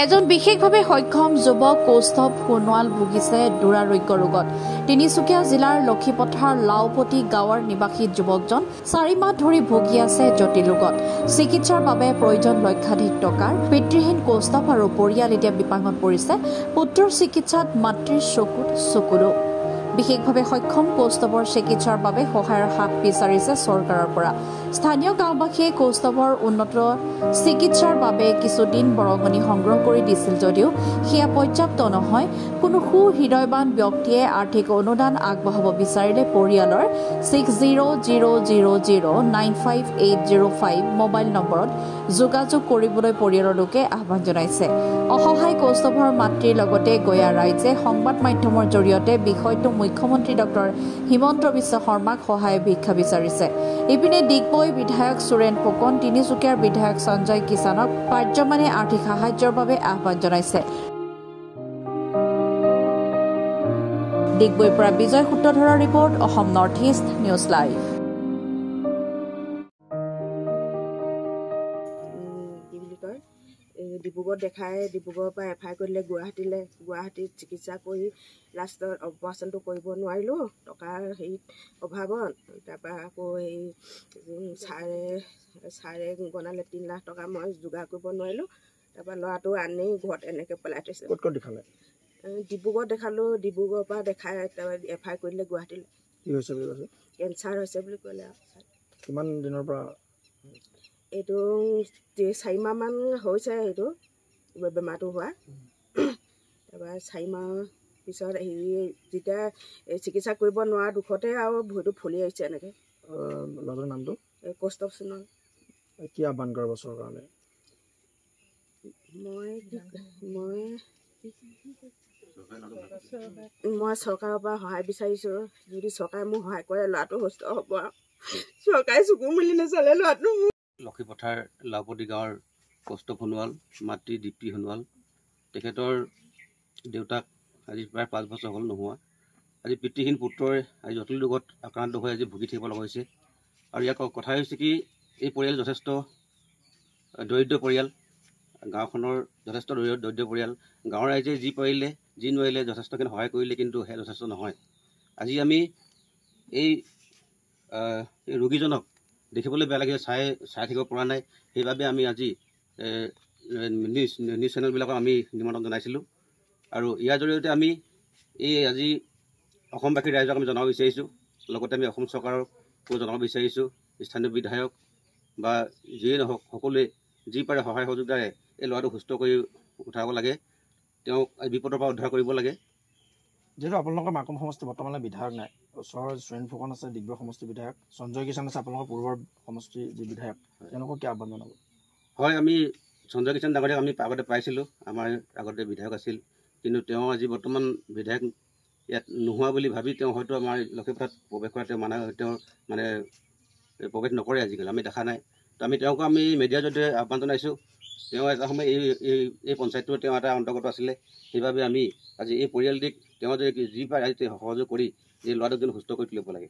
এজন বিশেষভাৱে সক্ষম যুৱক কৌস্তভ সোণোৱাল ভুগিছে দুৰাৰোগ্য ৰোগত। তিনিচুকীয়া জিলাৰ লক্ষীপথাৰ লাওপতি গাঁৱৰ নিবাসী যুৱকজন 4 মাহ ধৰি ভুগি আছে জটিল ৰোগত। চিকিৎসাৰ বাবে প্ৰয়োজন লক্ষাধিক টকাৰ। পিতৃহীন কৌস্তভ আৰু পৰিয়াল এতিয়া বিপাঙত পৰিছে। পুত্ৰৰ চিকিৎসাত মাতৃৰ চকুত চকুলো। বিশেষভাৱে সক্ষম কৌস্তভৰ চিকিৎসাৰ বাবে সহায়ৰ হাত বিচাৰিছে চৰকাৰৰ পৰা। স্থানীয় গাঁওবাসীয়ে কৌস্তভৰ উন্নত চিকিৎসাৰ বাবে কিছুদিন বৰঙণি সংগ্ৰহ কৰি দিছিল যদিও সেয়া পৰ্যাপ্ত নহয়। কোনো সুহৃদয়বান ব্যক্তিয়ে আৰ্থিক অনুদান আগবঢ়াব বিচাৰিলে পৰিয়ালৰ 6000095805 মোবাইল নম্বৰত যোগাযোগ কৰিবলৈ পৰিয়ালৰ লোকে আহ্বান জনাইছে। অসহায় কৌস্তভৰ মাতৃৰ লগতে গয়া ৰাইজে সংবাদ মাধ্যমৰ জৰিয়তে বিষয়টো মুখ্যমন্ত্ৰী ডক্টৰ হিমন্ত বিশ্ব শৰ্মাক সহায় ভিক্ষা বিচাৰিছে। ইপিনে ডিগবৈ বিধায়ক সুৰেন ফুকন, তিনিচুকীয়াৰ বিধায়ক সঞ্জয় কিষাণক পাৰ্যমানে আৰ্থিক সাহায্যৰ বাবে আহ্বান জনাইছে। ডিগবৈৰ পৰা বিজয় সূত্ৰধৰৰ report, Asom north east news live. ডিব্ৰুগড়ত দেখাই ডিব্ৰুগড়ৰ পৰা এফআই কৰিলে গুৱাহাটীত চিকিৎসা কৰি লাষ্টত অপাৰেশ্যনটো কৰিব নোৱাৰিলোঁ টকাৰ হেৰিত অভাৱত। তাৰপৰা আকৌ এই ছাৰে গণালে 3 লাখ টকা মই যোগাৰ কৰিব নোৱাৰিলোঁ। তাৰপৰা ল'ৰাটো আনি ঘৰত এনেকৈ পেলাই থৈছে। ক'ত দেখালে? ডিব্ৰুগড়ত দেখালোঁ। ডিব্ৰুগড়ৰ পৰা দেখাই এফআই কৰিলে গুৱাহাটীলৈ। কি হৈছে বুলি কৈছে? কেঞ্চাৰ হৈছে বুলি ক'লে। কিমান দিনৰ পৰা? এইটো 4 মাহমান হৈছে এইটো বেমাৰটো হোৱা। তাৰপৰা 4 মাহ পিছত যেতিয়া চিকিৎসা কৰিব নোৱাৰা দুখতে আৰু ভৰিটো ফুলি আহিছে এনেকৈ। ল'ৰাটোৰ নামটো? কৌস্তভ সোণোৱাল। কি আহ্বান কৰিব চৰকাৰলৈ? মই চৰকাৰৰ পৰা সহায় বিচাৰিছোঁ। যদি চৰকাৰে মোক সহায় কৰে ল'ৰাটো সুস্থ হ'ব আৰু চৰকাৰে চকু মেলি নাচালে ল'ৰাটো। লক্ষীপথাৰ লাওপতি গাঁৱৰ কৌস্তভ সোণোৱাল, মাতৃ দীপ্তি সোণোৱাল। তেখেতৰ দেউতাক আজি প্ৰায় 5 বছৰ হ'ল নোহোৱা। আজি পিতৃহীন পুত্ৰই আজি জটিল ৰোগত আক্ৰান্ত হৈ আজি ভুগি থাকিব লগা হৈছে। আৰু ইয়াৰ কথা হৈছে কি, এই পৰিয়াল যথেষ্ট দৰিদ্ৰ পৰিয়াল। গাঁওখনৰ যথেষ্ট দৰিদ্ৰ পৰিয়াল। গাঁৱৰ ৰাইজে যি পাৰিলে যি নোৱাৰিলে যথেষ্টখিনি সহায় কৰিলে, কিন্তু সেয়া যথেষ্ট নহয়। আজি আমি এই ৰোগীজনক দেখিবলৈ বেয়া লাগে, চাই থাকিব পৰা নাই। সেইবাবে আমি আজি নিউজ চেনেলবিলাকক আমি নিমন্ত্ৰণ জনাইছিলোঁ। আৰু ইয়াৰ জৰিয়তে আমি আজি অসমবাসী ৰাইজক আমি জনাব বিচাৰিছোঁ। লগতে আমি অসম চৰকাৰকো জনাব বিচাৰিছোঁ, স্থানীয় বিধায়ক বা যিয়ে নহওক সকলোৱে যি পাৰে সহায় সহযোগিতাৰে এই ল'ৰাটো সুস্থ কৰি উঠাব লাগে। তেওঁক বিপদৰ পৰা উদ্ধাৰ কৰিব লাগে। যিহেতু আপোনালোকৰ মাকুম সমষ্টি বৰ্তমানে বিধায়ক নাই, ওচৰৰ সুৰেন ফুকন আছে ডিগবৈ সমষ্টি বিধায়ক, সঞ্জয় কিষাণ আছে আপোনালোকৰ পূৰ্বৰ সমষ্টি যি বিধায়ক, তেওঁলোকক কি আহ্বান জনাব? হয়, আমি সঞ্জয় কিষাণ ডাঙৰীয়াক আমি আগতে পাইছিলোঁ। আমাৰ আগতে বিধায়ক আছিল, কিন্তু তেওঁ আজি বৰ্তমান বিধায়ক ইয়াত নোহোৱা বুলি ভাবি তেওঁ হয়তো আমাৰ লক্ষীপথাৰত প্ৰৱেশ কৰা তেওঁ প্ৰৱেশ নকৰে আজিকালি, আমি দেখা নাই। তো তেওঁকো আমি মিডিয়াৰ জৰিয়তে আহ্বান জনাইছোঁ। তেওঁ এটা সময় এই পঞ্চায়তটো তেওঁ এটা অন্তৰ্গত আছিলে। সেইবাবে আমি আজি এই পৰিয়ালটিক তেওঁ যি পাৰে সহযোগ কৰি এই ল'ৰাটোক যেন সুস্থ কৰি তুলিব লাগে।